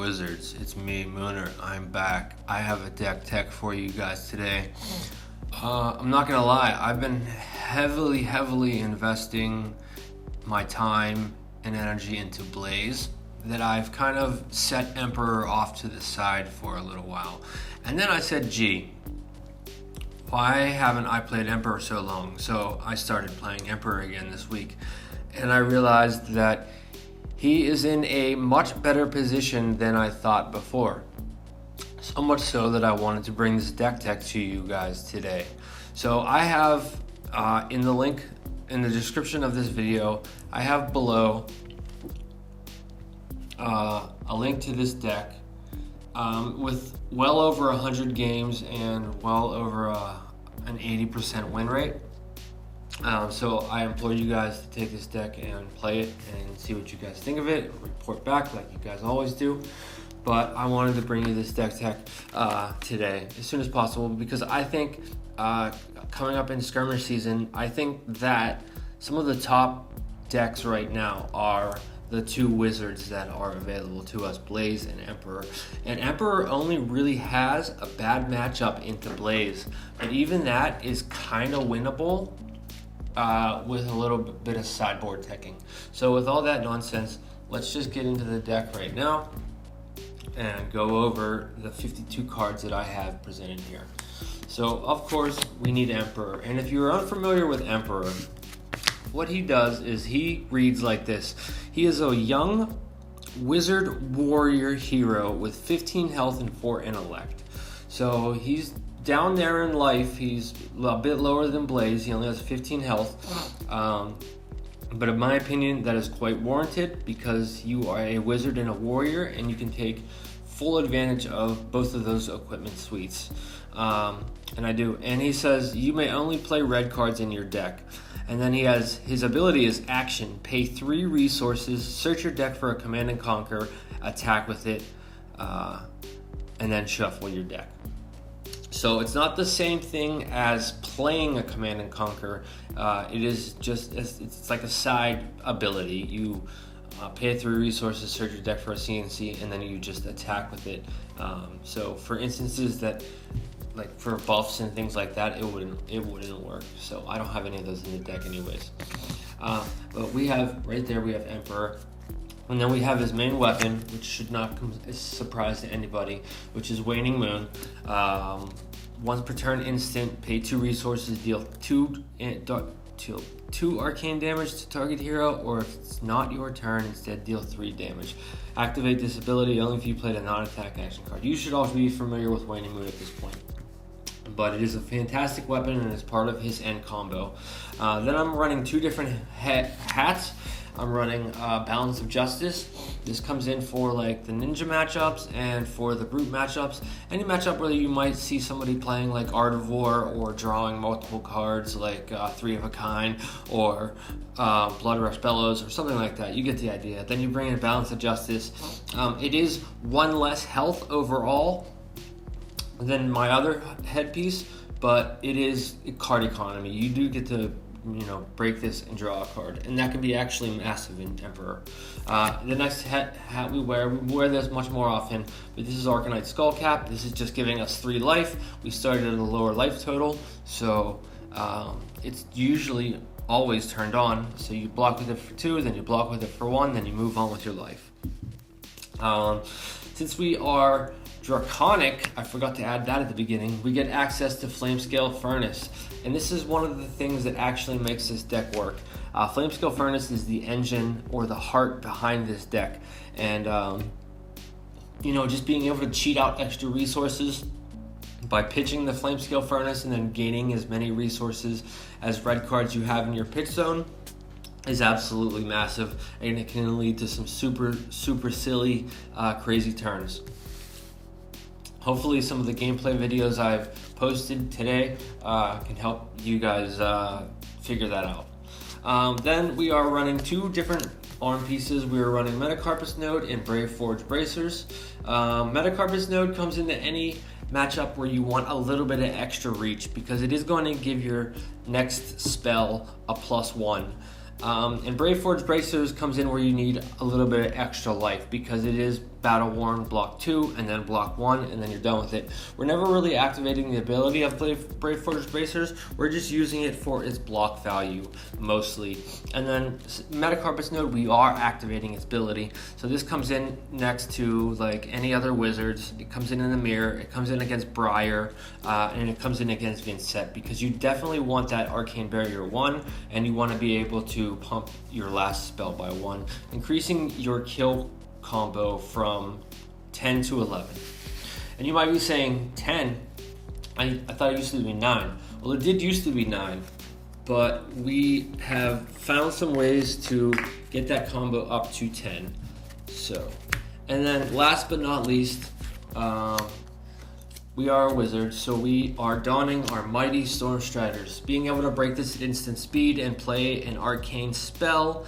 Wizards? It's me, Mooner. I'm back. I have a deck tech for you guys today. I'm not gonna lie, I've been heavily investing my time and energy into Blaze that I've kind of set Emperor off to the side for a little while. And then I said, gee, why haven't I played Emperor so long? So I started playing Emperor again this week. And I realized that he is in a much better position than I thought before. So much so that I wanted to bring this deck tech to you guys today. So I have in the link in the description of this video, I have below a link to this deck with well over 100 games and well over an 80% win rate. So I implore you guys to take this deck and play it and see what you guys think of it. Report back like you guys always do. But I wanted to bring you this deck tech today as soon as possible because I think coming up in Skirmish season, I think that some of the top decks right now are the two Wizards that are available to us, Blaze and Emperor. And Emperor only really has a bad matchup into Blaze, but even that is kind of winnable with a little bit of sideboard teching. So with all that nonsense, let's just get into the deck right now and go over the 52 cards that I have presented here. So of course we need Emperor, and if you're unfamiliar with Emperor, what he does is he reads like this. He is a young wizard warrior hero with 15 health and 4 intellect. So he's down there in life. He's a bit lower than Blaze. He only has 15 health. But in my opinion, that is quite warranted because you are a wizard and a warrior, and you can take full advantage of both of those equipment suites. And I do. And he says you may only play red cards in your deck. And then he has his ability is action. Pay 3 resources, search your deck for a command and conquer, attack with it, and then shuffle your deck. So it's not the same thing as playing a command and conquer. It is just it's like a side ability. You pay 3 resources, search your deck for a CNC, and then you just attack with it. So for instances that, like for buffs and things like that, it wouldn't work. So I don't have any of those in the deck anyways. But we have right there, we have Emperor. And then we have his main weapon, which should not come as a surprise to anybody, which is Waning Moon. Once per turn instant, pay 2 resources, deal 2 arcane damage to target hero, or if it's not your turn, instead deal 3 damage. Activate this ability only if you played a non-attack action card. You should also be familiar with Waning Moon at this point. But it is a fantastic weapon and it's part of his end combo. Then I'm running 2 different hats. I'm running Balance of Justice. This comes in for like the ninja matchups and for the brute matchups. Any matchup where you might see somebody playing like Art of War or drawing multiple cards like 3 of a Kind or Blood Rush Bellows or something like that. You get the idea. Then you bring in Balance of Justice. It is 1 less health overall than my other headpiece, but it is card economy. You do get to break this and draw a card, and that can be actually massive in Emperor. The next hat we wear this much more often, but this is Arcanite Skullcap. This is just giving us 3 life. We started at a lower life total, so it's usually always turned on. So you block with it for 2, then you block with it for 1, then you move on with your life. Since we are Draconic, I forgot to add that at the beginning, we get access to Flamescale Furnace. And this is one of the things that actually makes this deck work. Flamescale Furnace is the engine or the heart behind this deck. And, just being able to cheat out extra resources by pitching the Flamescale Furnace and then gaining as many resources as red cards you have in your pitch zone is absolutely massive. And it can lead to some super silly, crazy turns. Hopefully some of the gameplay videos I've posted today can help you guys figure that out. Then we are running 2 different arm pieces. We are running Metacarpus Node and Brave Forge Bracers. Metacarpus Node comes into any matchup where you want a little bit of extra reach because it is going to give your next spell a +1. And Brave Forge Bracers comes in where you need a little bit of extra life because it is Battle Worn block 2 and then block 1, and then you're done with it. We're never really activating the ability of Brave Forge Bracers. We're just using it for its block value mostly. And then Metacarpus node, we are activating its ability. So this comes in next to like any other wizards. It comes in the mirror. It comes in against Briar, and it comes in against Vincent, because you definitely want that Arcane Barrier 1, and you want to be able to pump your last spell by 1, increasing your kill combo from 10 to 11. And you might be saying 10, I thought it used to be 9. Well, it did used to be 9, but we have found some ways to get that combo up to 10. So, and then last but not least, we are a wizard, so we are donning our mighty Storm Striders, being able to break this at instant speed and play an arcane spell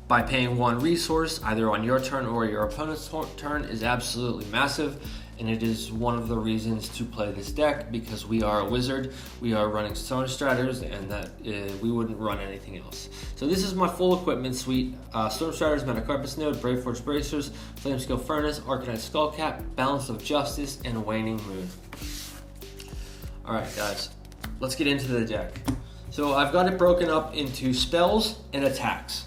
by paying 1 resource, either on your turn or your opponent's turn, is absolutely massive, and it is one of the reasons to play this deck, because we are a wizard, we are running Storm Striders, and that we wouldn't run anything else. So this is my full equipment suite: Storm Striders, Metacarpus node, Brave Forge Bracers, Flamescale Furnace, Arcanite Skullcap, Balance of Justice, and Waning Moon. Alright guys, let's get into the deck. So I've got it broken up into spells and attacks.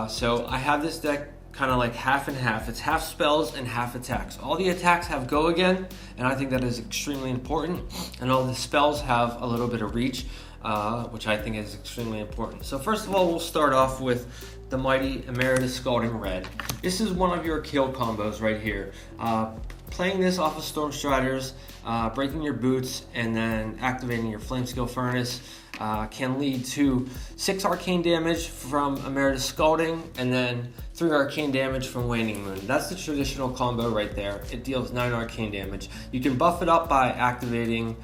So I have this deck kind of like half and half. It's half spells and half attacks. All the attacks have go again, and I think that is extremely important. And all the spells have a little bit of reach, which I think is extremely important. So first of all, we'll start off with the mighty Emeritus Scalding Red. This is one of your kill combos right here. Playing this off of Storm Striders, breaking your boots, and then activating your Flamescale Furnace can lead to 6 arcane damage from Emeritus Scalding, and then 3 arcane damage from Waning Moon. That's the traditional combo right there. It deals 9 arcane damage. You can buff it up by activating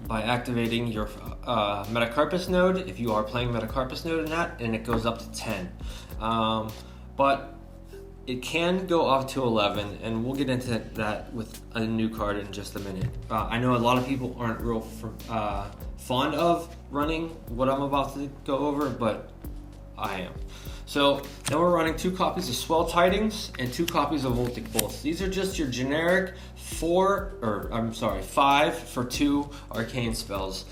your Metacarpus node, if you are playing Metacarpus node in that, and it goes up to 10. But it can go up to 11, and we'll get into that with a new card in just a minute. I know a lot of people aren't real fond of running what I'm about to go over, but I am. So then we're running 2 copies of Swell Tidings and 2 copies of Voltic Bolts. These are just your generic 5 for 2 arcane spells.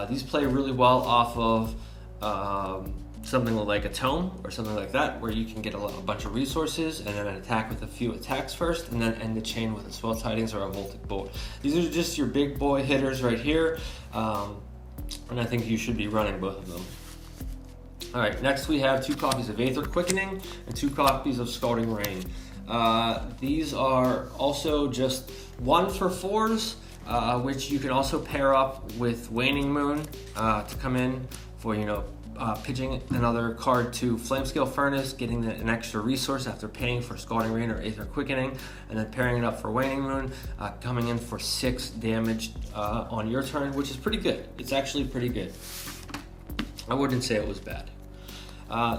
These play really well off of something like a tome or something like that, where you can get a bunch of resources and then attack with a few attacks first, and then end the chain with a Swell Tidings or a Voltic Bolt. These are just your big boy hitters right here, and I think you should be running both of them. Alright, next we have 2 copies of Aether Quickening and 2 copies of Scalding Rain. These are also just 1 for 4s, which you can also pair up with Waning Moon to come in for, pitching another card to Flamescale Furnace, getting an extra resource after paying for Scalding Rain or Aether Quickening, and then pairing it up for Waning Moon, coming in for 6 damage on your turn, which is pretty good. It's actually pretty good. I wouldn't say it was bad.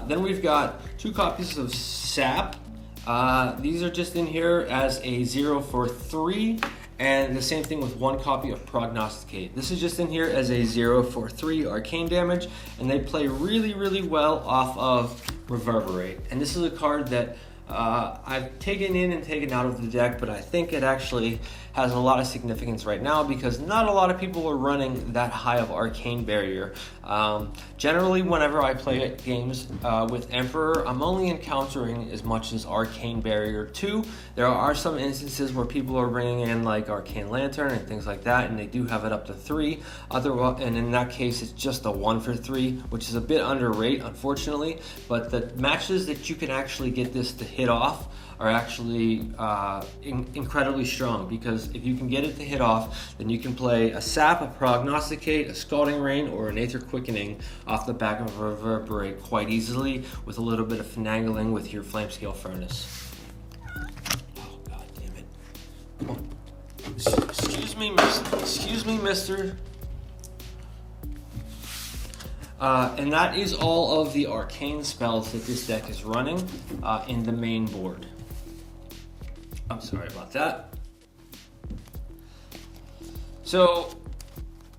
Then we've got 2 copies of Sap. These are just in here as a 0 for 3. And the same thing with 1 copy of Prognosticate. This is just in here as a 0 for 3 arcane damage, and they play really, really well off of Reverberate. And this is a card that I've taken in and taken out of the deck, but I think it actually has a lot of significance right now, because not a lot of people are running that high of Arcane Barrier. Generally, whenever I play games with Emperor, I'm only encountering as much as Arcane Barrier 2. There are some instances where people are bringing in like Arcane Lantern and things like that, and they do have it up to 3. And in that case, it's just a 1 for 3, which is a bit underrated, unfortunately. But the matches that you can actually get this to hit off are actually incredibly strong, because if you can get it to hit off, then you can play a Sap, a Prognosticate, a Scalding Rain, or an Aether Quickening off the back of a Reverberate quite easily, with a little bit of finagling with your Flamescale Furnace. Oh, god damn it. Come on. Excuse me, mister. And that is all of the arcane spells that this deck is running in the main board. I'm sorry about that. So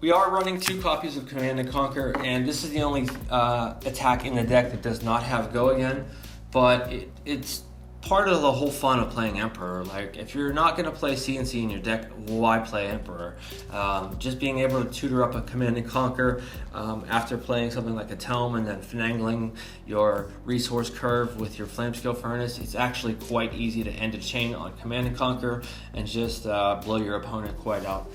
we are running 2 copies of Command and Conquer, and this is the only attack in the deck that does not have Go Again. but it's part of the whole fun of playing Emperor. Like, if you're not going to play CNC in your deck, why play Emperor? Just being able to tutor up a Command and Conquer after playing something like a Tome and then finagling your resource curve with your Flamescale Furnace, it's actually quite easy to end a chain on Command and Conquer and just blow your opponent quite out.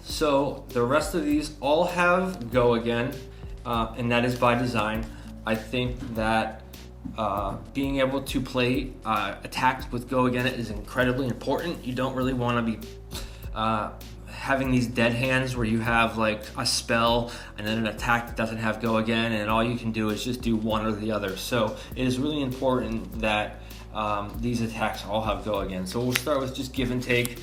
So the rest of these all have Go Again, and that is by design. I think that being able to play attacks with Go Again is incredibly important. You don't really want to be having these dead hands where you have like a spell and then an attack that doesn't have Go Again, and all you can do is just do one or the other. So it is really important that these attacks all have Go Again. So we'll start with just Give and Take.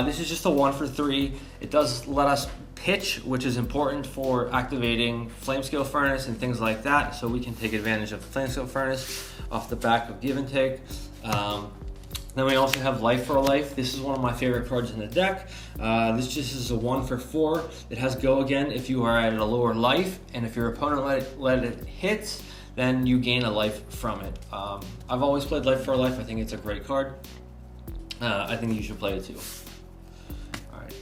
This is just a 1 for 3. It does let us pitch, which is important for activating Flamescale Furnace and things like that, so we can take advantage of the Flamescale Furnace off the back of Give and Take. Then we also have Life for a Life. This is one of my favorite cards in the deck. This just is a 1 for 4. It has Go Again if you are at a lower life, and if your opponent let it hit, then you gain a life from it. I've always played Life for a Life. I think it's a great card. I think you should play it too. All right.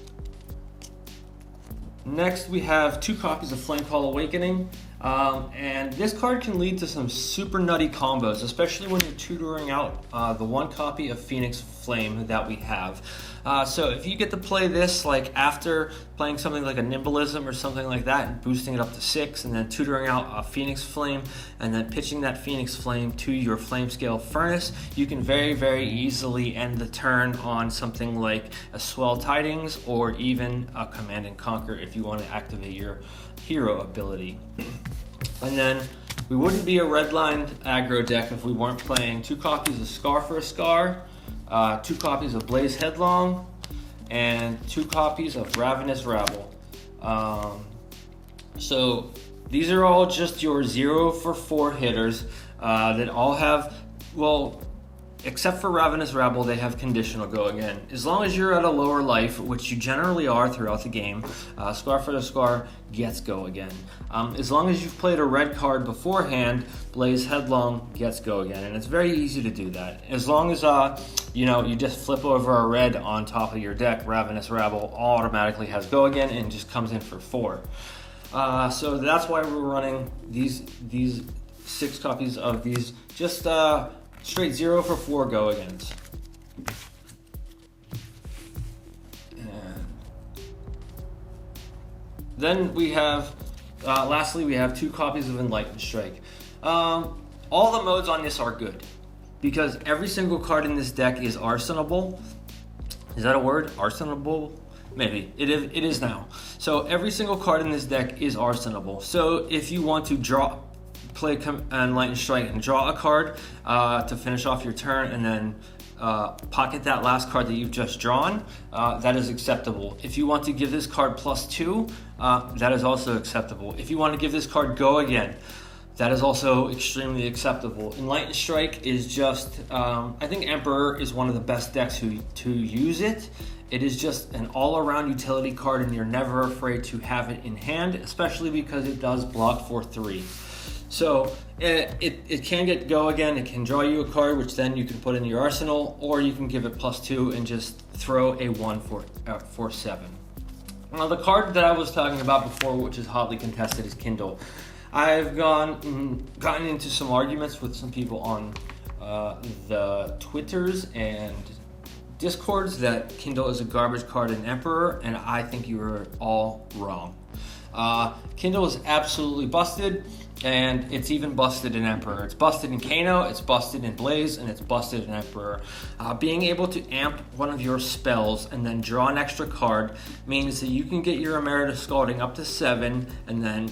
Next, we have 2 copies of Flamecall Awakening. And this card can lead to some super nutty combos, especially when you're tutoring out the 1 copy of Phoenix Flame that we have. So if you get to play this like after playing something like a Nimblism or something like that and boosting it up to 6 and then tutoring out a Phoenix Flame and then pitching that Phoenix Flame to your Flamescale Furnace, you can very, very easily end the turn on something like a Swell Tidings or even a Command and Conquer if you want to activate your hero ability. And then we wouldn't be a redlined aggro deck if we weren't playing 2 copies of Scar for a Scar, 2 copies of Blaze Headlong, and 2 copies of Ravenous Rabble. So these are all just your 0 for 4 hitters that all have, well, except for Ravenous Rabble, they have conditional Go Again. As long as you're at a lower life, which you generally are throughout the game, Scar for the Scar gets Go Again. As long as you've played a red card beforehand, Blaze Headlong gets Go Again, and it's very easy to do that. As long as you just flip over a red on top of your deck, Ravenous Rabble automatically has Go Again and just comes in for 4. So that's why we're running these 6 copies of these just straight 0 for 4 Go Agains. And then we have, lastly, we have 2 copies of Enlightened Strike. All the modes on this are good because every single card in this deck is arsenable. Is that a word? Arsenable? Maybe. It is now. So every single card in this deck is arsenable. So if you want to play Enlightened Strike and draw a card to finish off your turn and then pocket that last card that you've just drawn, that is acceptable. If you want to give this card +2, that is also acceptable. If you want to give this card Go Again, that is also extremely acceptable. Enlightened Strike is just, I think Emperor is one of the best decks to use it. It is just an all-around utility card and you're never afraid to have it in hand, especially because it does block for 3. So it can get Go Again, it can draw you a card, which then you can put in your arsenal, or you can give it +2 and just throw a 1 for 7. Now the card that I was talking about before, which is hotly contested, is Kindle. I've gotten into some arguments with some people on the Twitters and Discords that Kindle is a garbage card in Emperor, and I think you are all wrong. Kindle is absolutely busted. And it's even busted in Emperor. It's busted in Kano, it's busted in Blaze, and it's busted in Emperor. Being able to amp one of your spells and then draw an extra card means that you can get your Emeritus Scalding up to 7 and then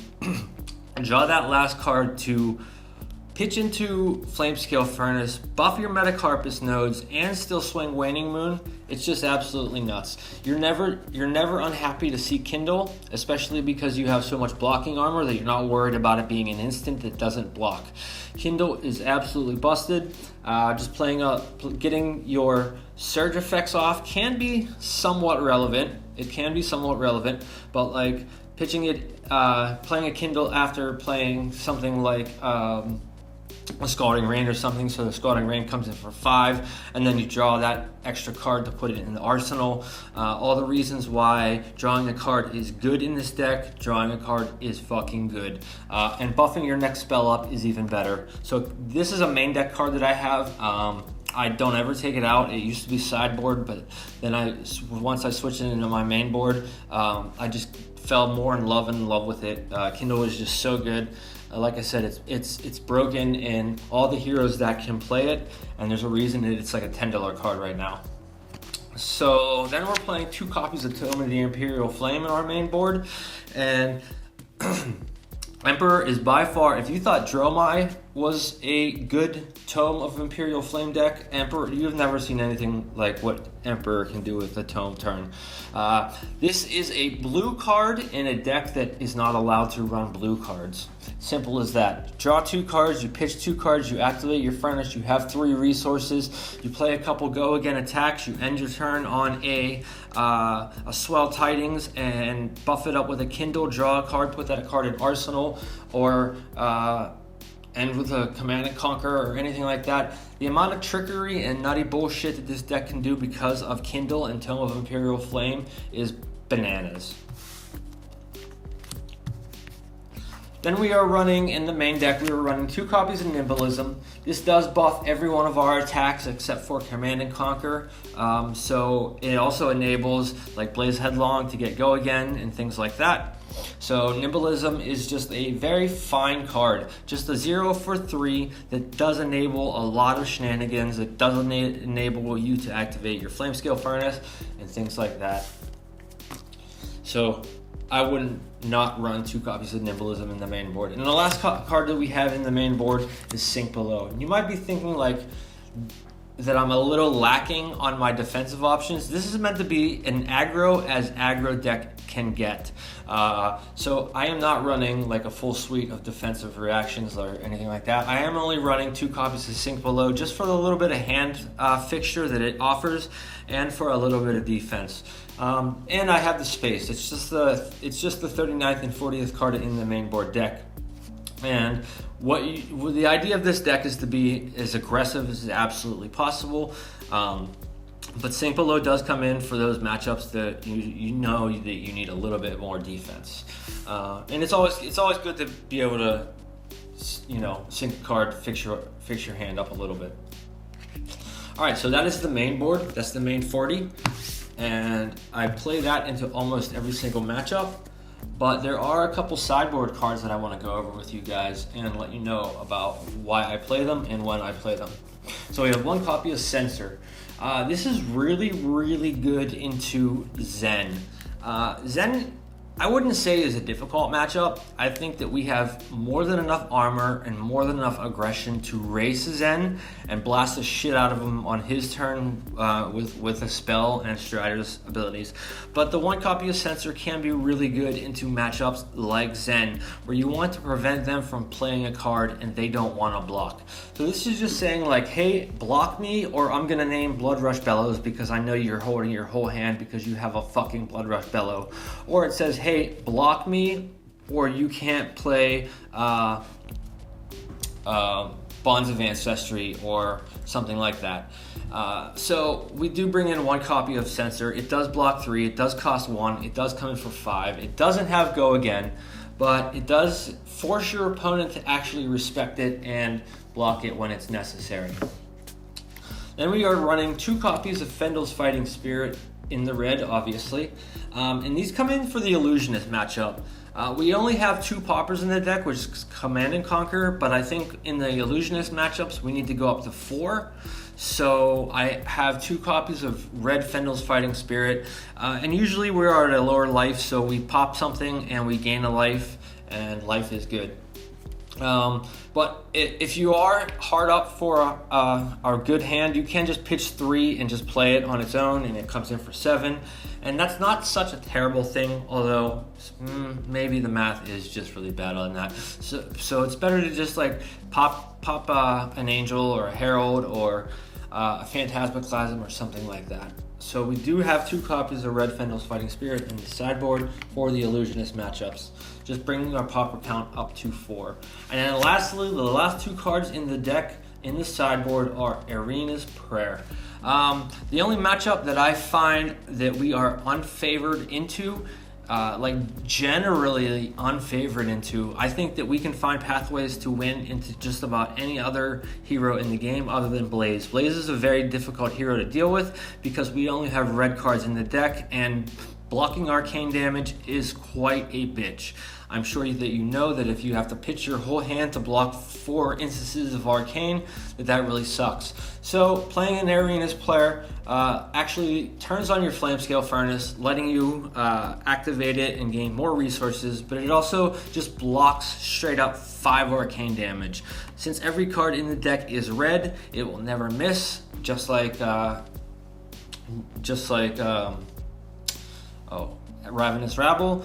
draw that last card to pitch into Flamescale Furnace, buff your Metacarpus nodes, and still swing Waning Moon. It's just absolutely nuts. You're never unhappy to see Kindle, especially because you have so much blocking armor that you're not worried about it being an instant that doesn't block. Kindle is absolutely busted. Just getting your surge effects off can be somewhat relevant. It can be somewhat relevant, but like pitching it, playing a Kindle after playing something like a Scalding Rain or something, so the Scalding Rain comes in for 5, and then you draw that extra card to put it in the arsenal. All the reasons why drawing a card is good in this deck, drawing a card is fucking good. And buffing your next spell up is even better. So this is a main deck card that I have. I don't ever take it out. It used to be sideboard, but then once I switched it into my main board, I just fell more in love with it. Kindle is just so good. Like I said, it's broken in all the heroes that can play it, and there's a reason that it's like a $10 card right now. So then we're playing 2 copies of Tome of the Imperial Flame in our main board, and Emperor is by far, if you thought Dromai was a good Tome of Imperial Flame deck, Emperor, you've never seen anything like what Emperor can do with the Tome turn. This is a blue card in a deck that is not allowed to run blue cards. Simple as that. Draw 2 cards, you pitch 2 cards, you activate your furnace, you have 3 resources, you play a couple go again attacks, you end your turn on a Swell Tidings and buff it up with a Kindle, draw a card, put that card in Arsenal, or end with a Command and Conquer or anything like that. The amount of trickery and nutty bullshit that this deck can do because of Kindle and Tome of Imperial Flame is bananas. Then we are running, in the main deck, we were running 2 copies of Nimbalism. This does buff every one of our attacks except for Command and Conquer. So it also enables like Blaze Headlong to get go again and things like that. So Nimbalism is just a very fine card. Just a 0 for 3 that does enable a lot of shenanigans. It does enable you to activate your Flamescale Furnace and things like that. So I wouldn't not run 2 copies of Nimbalism in the main board. And the last card that we have in the main board is Sink Below. And you might be thinking like that I'm a little lacking on my defensive options. This is meant to be an aggro as aggro deck can get. So I am not running like a full suite of defensive reactions or anything like that. I am only running 2 copies of Sink Below just for the little bit of hand fixture that it offers and for a little bit of defense. And I have the space. It's just the 39th and 40th card in the main board deck. And the idea of this deck is to be as aggressive as absolutely possible. But Sink Below does come in for those matchups that you know that you need a little bit more defense. And it's always good to be able to, sink a card, fix your hand up a little bit. All right, so that is the main board. That's the main 40. And I play that into almost every single matchup. But there are a couple sideboard cards that I want to go over with you guys and let you know about why I play them and when I play them. So we have 1 copy of Censor. This is really, really good into Zen. Zen, I wouldn't say is a difficult matchup. I think that we have more than enough armor and more than enough aggression to race Zen and blast the shit out of him on his turn with a spell and Strider's abilities. But the 1 copy of Censor can be really good into matchups like Zen, where you want to prevent them from playing a card and they don't want to block. So this is just saying like, hey, block me, or I'm going to name Blood Rush Bellows because I know you're holding your whole hand because you have a fucking Blood Rush Bellow. Or it says, hey, block me, or you can't play Bonds of Ancestry or something like that. So we do bring in 1 copy of Censor. It does block 3, it does cost 1, it does come in for 5. It doesn't have go again, but it does force your opponent to actually respect it and block it when it's necessary. Then we are running 2 copies of Fendel's Fighting Spirit in the red, obviously. And these come in for the Illusionist matchup. We only have 2 poppers in the deck, which is Command and Conquer, but I think in the Illusionist matchups, we need to go up to 4. So I have 2 copies of red Fendel's Fighting Spirit. And usually we are at a lower life, so we pop something and we gain a life, and life is good. But if you are hard up for our good hand, you can just pitch 3 and just play it on its own, and it comes in for 7. And that's not such a terrible thing, although maybe the math is just really bad on that. So it's better to just like pop an Angel or a Herald or a Phantasmaclasm or something like that. So we do have 2 copies of Red Fendel's Fighting Spirit in the sideboard for the Illusionist matchups, just bringing our pauper count up to 4. And then lastly, the last 2 cards in the deck in the sideboard are Arena's Prayer. The only matchup that I find that we are unfavored into, generally unfavored into, I think that we can find pathways to win into just about any other hero in the game other than Blaze. Blaze is a very difficult hero to deal with because we only have red cards in the deck, and blocking arcane damage is quite a bitch. I'm sure that you know that if you have to pitch your whole hand to block 4 instances of arcane, that really sucks. So playing an Arena's Prayer actually turns on your Flamescale Furnace, letting you activate it and gain more resources, but it also just blocks straight up 5 arcane damage. Since every card in the deck is red, it will never miss, just like Ravenous Rabble.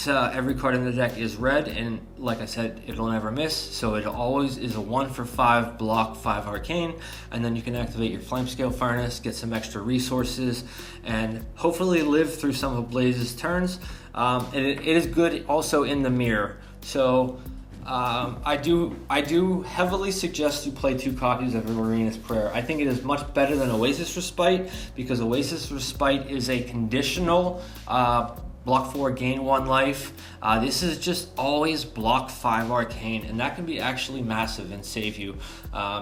Every card in the deck is red, and like I said, it'll never miss, so it always is a 1 for 5 block 5 arcane, and then you can activate your Flamescale Furnace, get some extra resources, and hopefully live through some of Blaze's turns. It is good also in the mirror, so I do heavily suggest you play 2 copies of Arena's Prayer. I think it is much better than Oasis Respite, because Oasis Respite is a conditional block 4, gain 1 life. This is just always block 5 arcane, and that can be actually massive and save you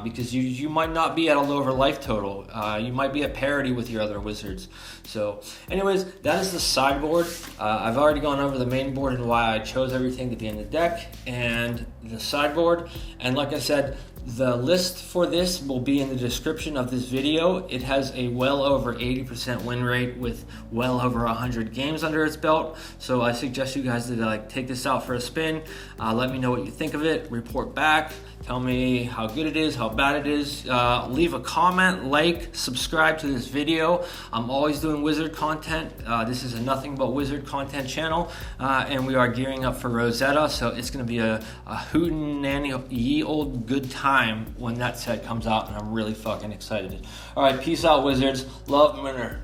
because you might not be at a lower life total. You might be at parity with your other wizards. So anyways, that is the sideboard. I've already gone over the main board and why I chose everything to be in the deck and the sideboard. And like I said, the list for this will be in the description of this video. It has a well over 80% win rate with well over 100 games under its belt. So I suggest you guys to take this out for a spin. Let me know what you think of it. Report back. Tell me how good it is, how bad it is. Leave a comment, subscribe to this video. I'm always doing wizard content. This is a nothing but wizard content channel, and we are gearing up for Rosetta, so it's going to be a hootin' nanny ye old good time when that set comes out, and I'm really fucking excited. All right, peace out, wizards. Love, winner.